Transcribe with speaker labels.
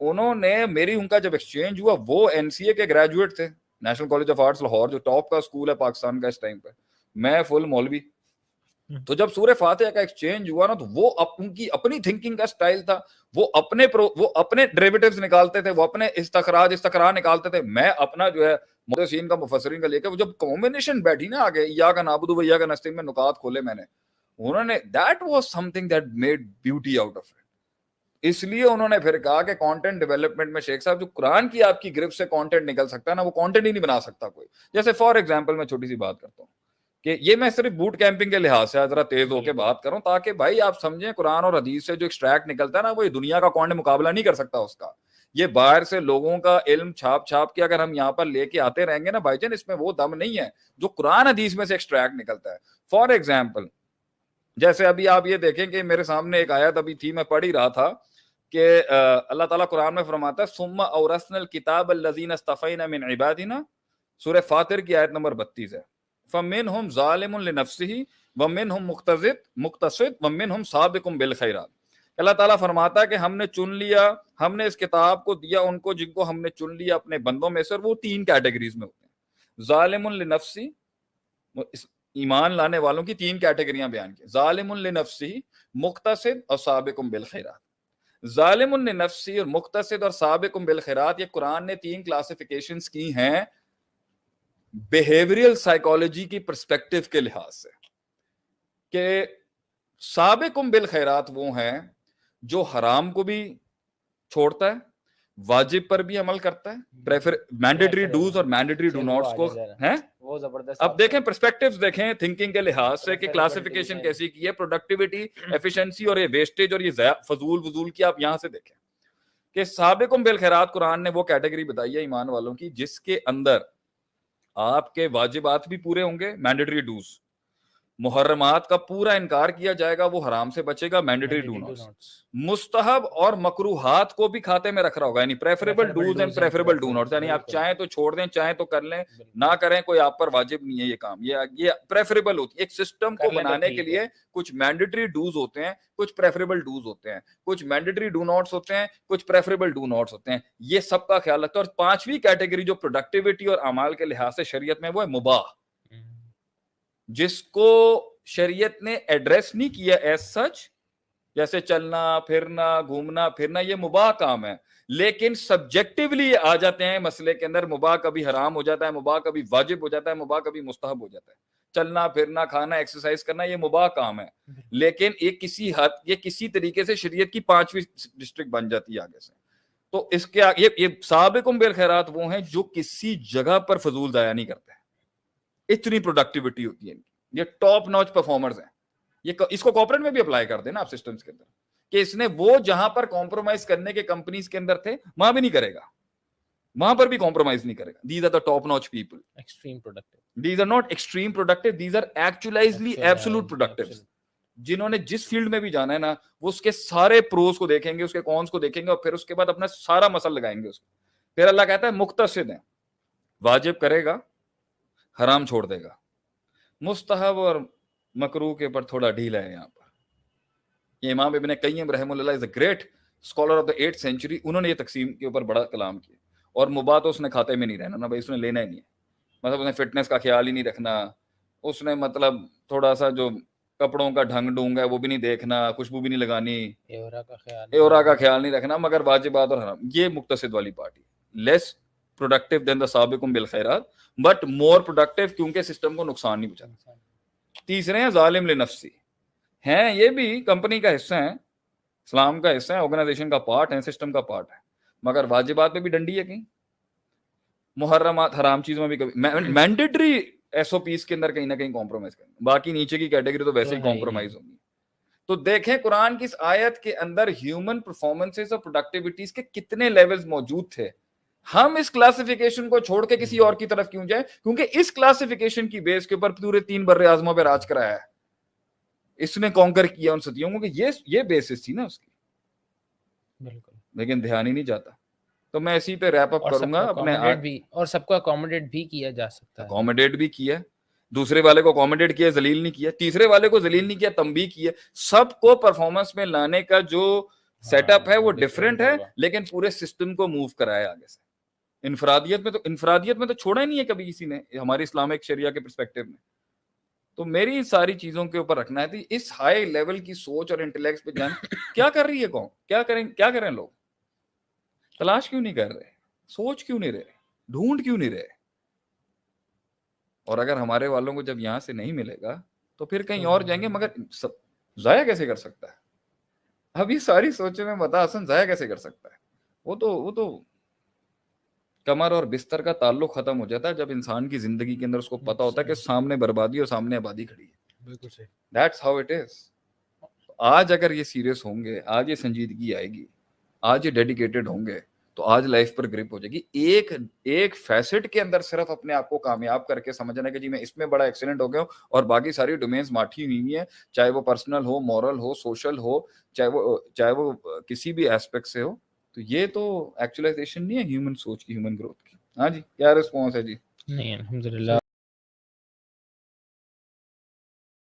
Speaker 1: انہوں نے میری ان کا جب ایکسچینج ہوا وہ NCA کے گریجویٹ تھے, national college of arts Lahore, جو ٹاپ کا اسکول ہے پاکستان کا اس ٹائم پہ, میں فل مولوی. تو جب سورہ فاتحہ کا ایکسچینج ہوا نا تو وہ ان کی اپنی تھنکنگ کا سٹائل تھا, وہ اپنے ڈیریویٹیوز نکالتے تھے, وہ اپنے استقراء نکالتے تھے, میں اپنا جو ہے محدثین کا مفسرین کا لے کے, وہ جب کمبینیشن بیٹھی نا آگے ایاک نعبد و ایاک نستعین میں نکات کھولے میں نے, انہوں نے that was something that made beauty out of it. اس لیے انہوں نے پھر کہا کہ کانٹینٹ ڈیولپمنٹ میں شیخ صاحب جو قرآن کی آپ کی گرفت سے کانٹینٹ نکل سکتا ہے نا, وہ کانٹینٹ ہی نہیں بنا سکتا کوئی. جیسے فار ایگزامپل میں چھوٹی سی بات کرتا ہوں کہ یہ میں صرف بوٹ کیمپنگ کے لحاظ سے ذرا تیز ہو کے بات کروں تاکہ بھائی آپ سمجھیں قرآن اور حدیث سے جو ایکسٹریکٹ نکلتا ہے نا, وہ یہ دنیا کا کون مقابلہ نہیں کر سکتا اس کا. یہ باہر سے لوگوں کا علم چھاپ کے اگر ہم یہاں پر لے کے آتے رہیں گے نا بھائی جان, اس میں وہ دم نہیں ہے جو قرآن حدیث میں سے ایکسٹریکٹ نکلتا ہے. فار ایگزامپل جیسے ابھی آپ یہ دیکھیں کہ میرے سامنے ایک آیت ابھی تھی, میں پڑھ ہی رہا تھا کہ اللہ تعالیٰ قرآن میں فرماتا ہے ثم اورثنا الکتاب الذین اصطفینا من عبادنا, سورہ فاطر کی آیت نمبر 32 ہے. فمنہم ظالم لنفسہ ومنہم مقتصد ومنہم سابق بالخیرات. اللہ تعالیٰ فرماتا ہے کہ ہم نے چن لیا, ہم نے اس کتاب کو دیا ان کو جن کو ہم نے چن لیا اپنے بندوں میں سے, اور وہ 3 کیٹیگریز میں ہوتے ہیں. ظالم لنفسہ, ایمان لانے والوں کی 3 کیٹیگریاں بیان کی, ظالم لنفسہ, مقتصد اور سابق بالخیرات. ظالم لنفسہ اور مقتصد اور سابق بالخیرات, یہ قرآن نے 3 کلاسیفیکیشنز کی ہیں بیہیویئرل سائیکالوجی کی پرسپیکٹو کے لحاظ سے, کہ سابق بالخیرات وہ ہیں جو حرام کو بھی چھوڑتا ہے, واجب پر بھی عمل کرتا ہے, مینڈیٹری ڈوز اور مینڈیٹری ڈو ناٹس کو ہیں. اب دیکھیں پرسپیکٹیوز دیکھیں تھنکنگ کے لحاظ سے کہ کلاسیفیکیشن کیسی کی ہے, پروڈکٹیوٹی, ایفیشنسی اور یہ ویسٹیج اور یہ فضول کی آپ یہاں سے دیکھیں کہ سابقم بالخیرات قرآن نے وہ کیٹیگری بتائی ہے ایمان والوں کی جس کے اندر آپ کے واجبات بھی پورے ہوں گے, مینڈیٹری ڈوز, محرمات کا پورا انکار کیا جائے گا, وہ حرام سے بچے گا, مینڈیٹری ڈو ناٹس, مستحب اور مکروہات کو بھی کھاتے میں رکھ رہا ہوگا, یعنی preferable dos and preferable do nots, یعنی آپ چاہیں تو چھوڑ دیں چاہیں تو کر لیں, نہ کریں, کوئی آپ پر واجب نہیں ہے یہ کام, یہ پریفریبل ہوتی ہے. ایک سسٹم کو بنانے کے لیے کچھ مینڈیٹری ڈوز ہوتے ہیں, کچھ پریفریبل ڈوز ہوتے ہیں, کچھ مینڈیٹری ڈو ناٹس ہوتے ہیں, کچھ پریفریبل ڈو ناٹس ہوتے ہیں, یہ سب کا خیال رکھتا ہے. اور 5ویں کیٹیگری جو پروڈکٹیوٹی اور اعمال کے لحاظ سے شریعت میں وہ ہے مباح, جس کو شریعت نے ایڈریس نہیں کیا ایز سچ, جیسے چلنا پھرنا گھومنا پھرنا یہ مباح کام ہے, لیکن سبجیکٹیولی آ جاتے ہیں مسئلے کے اندر, مباح کبھی حرام ہو جاتا ہے, مباح کبھی واجب ہو جاتا ہے, مباح کبھی مستحب ہو جاتا ہے. چلنا پھرنا کھانا ایکسرسائز کرنا یہ مباح کام ہے, لیکن ایک کسی حد یہ کسی طریقے سے شریعت کی 5ویں ڈسٹرکٹ بن جاتی ہے آگے سے. تو اس کے یہ سابقم بالخیرات وہ ہیں جو کسی جگہ پر فضول ضائع نہیں کرتے ہیں, اتنی پروڈکٹیوٹی ہوتی ہے, یہ ٹاپ نوچ پرفارمرز ہیں. یہ اس کو کارپوریٹ میں بھی اپلائی کر دیں نا آپ سسٹمز کے اندر, کہ اس نے وہ جہاں پر کمپرومائز کرنے کے کمپنیز کے اندر تھے وہاں بھی نہیں کرے گا, وہاں پر بھی کمپرومائز نہیں کرے گا. These are the top notch people.
Speaker 2: Extreme productive.
Speaker 1: These are not extreme productive, these are actually absolute productives. جنہوں نے جس فیلڈ میں بھی جانا ہے نا, وہ اس کے سارے پروز کو دیکھیں گے, اس کے کونس کو دیکھیں گے, اور پھر اس کے بعد اپنا سارا مسل لگائیں گے اس کو. پھر اللہ کہتا ہے مقتصد ہیں, واجب کرے گا, حرام چھوڑ دے گا, مستحب اور مکروہ کے اوپر تھوڑا ڈھیلا ہے. یہاں پر یہ امام ابن قیم رحمہ اللہ is a great scholar of the 8th century, انہوں نے یہ تقسیم کے اوپر بڑا کلام کیا. اور مباح تو اس نے کھاتے میں نہیں رہنا نا بھائی, اس نے لینا ہی نہیں ہے, مطلب اس نے فٹنس کا خیال ہی نہیں رکھنا, اس نے مطلب تھوڑا سا جو کپڑوں کا ڈھنگ ڈونگ ہے وہ بھی نہیں دیکھنا, خوشبو بھی نہیں لگانی, ایورا کا خیال نہیں رکھنا, مگر واجبات اور حرام. یہ مقتصد والی party, less productive than the سابقون بالخیرات بٹ مور پروڈکٹیو, کیونکہ سسٹم کو نقصان نہیں پہنچاتا. تیسرے ہیں ظالم لنفسی, ہیں یہ بھی کمپنی کا حصہ ہیں, اسلام کا حصہ ہے, آرگنائزیشن کا پارٹ ہے, سسٹم کا پارٹ ہے, مگر واجبات پہ بھی ڈنڈی ہے کہیں, محرمات حرام چیزوں میں بھی کبھی مینڈیٹری ایس او پیز کے اندر کہیں نہ کہیں کمپرومائز کریں, باقی نیچے کی کیٹیگری تو ویسے ہی کمپرومائز ہوگی. تو دیکھیں قرآن کی اس آیت کے اندر ہیومن پرفارمنسز اور پروڈکٹیوٹیز کے کتنے لیولز موجود تھے. ہم اس کلاسیفیکیشن کو چھوڑ کے کسی اور کی طرف کیوں جائیں, کیونکہ اس کلاسیفیکیشن کی بیس کے اوپر پورے 3 بر اعظموں پہ راج کرایا ہے, اس نے کانکر کیا ان صدیوں کو, کہ یہ بیسس تھی نا اس کی. بالکل, لیکن دھیان ہی نہیں جاتا. تو میں اسی پہ ریپ اپ کروں گا اپنے,
Speaker 2: اور سب کو اکوموڈیٹ بھی کیا جا سکتا ہے,
Speaker 1: اکوموڈیٹ بھی کیا, دوسرے والے کو اکوموڈیٹ کیا, ذلیل نہیں کیا, تیسرے والے کو ذلیل نہیں کیا, تنبیہ کیا. سب کو پرفارمنس میں لانے کا جو سیٹ اپ ہے وہ
Speaker 2: different
Speaker 1: ڈفرینٹ ہے,
Speaker 2: ہوگا.
Speaker 1: لیکن پورے سسٹم کو موو کرایا آگے سے. انفرادیت میں تو چھوڑا ہی نہیں ہے کبھی کسی نے ہماری اسلامک شریعہ کے پرسپیکٹو میں. تو میری ساری چیزوں کے اوپر رکھنا ہے تھی اس ہائی لیول کی سوچ اور انٹلیکٹ پہ جان. کیا کر رہی ہے قوم, کیا کریں لوگ, تلاش کیوں نہیں کر رہے, سوچ کیوں نہیں رہے, ڈھونڈ کیوں نہیں رہے. اور اگر ہمارے والوں کو جب یہاں سے نہیں ملے گا تو پھر کہیں اور جائیں گے. مگر ضائع کیسے کر سکتا ہے, اب یہ ساری سوچیں میں بتا حسن ضائع کیسے کر سکتا ہے. وہ تو کمر اور بستر کا تعلق ختم ہو جاتا ہے جب انسان کی زندگی کے اندر اس کو پتا ہوتا ہے کہ سامنے بربادی اور سامنے آبادی کھڑی ہے.
Speaker 2: بالکل صحیح.
Speaker 1: That's how it is. آج اگر یہ سیریس ہوں گے, آج یہ سنجیدگی آئے گی, آج یہ ڈیڈیکیٹڈ ہوں گے, تو آج لائف پر گرپ ہو جائے گی. ایک فیسٹ کے اندر صرف اپنے آپ کو کامیاب کر کے سمجھنا کہ جی میں اس میں بڑا ایکسیلنٹ ہو گیا ہوں اور باقی ساری ڈومینز ماٹھی ہوئی ہیں, چاہے وہ پرسنل ہو, مورل ہو, سوشل ہو, چاہے وہ کسی بھی ایسپیکٹ سے ہو. تو یہ تو ایکچولائزیشن نہیں ہے ہیومن سوچ کی, ہیومن گروتھ کی. ہاں جی, کیا رسپانس ہے جی؟
Speaker 2: نہیں الحمدللہ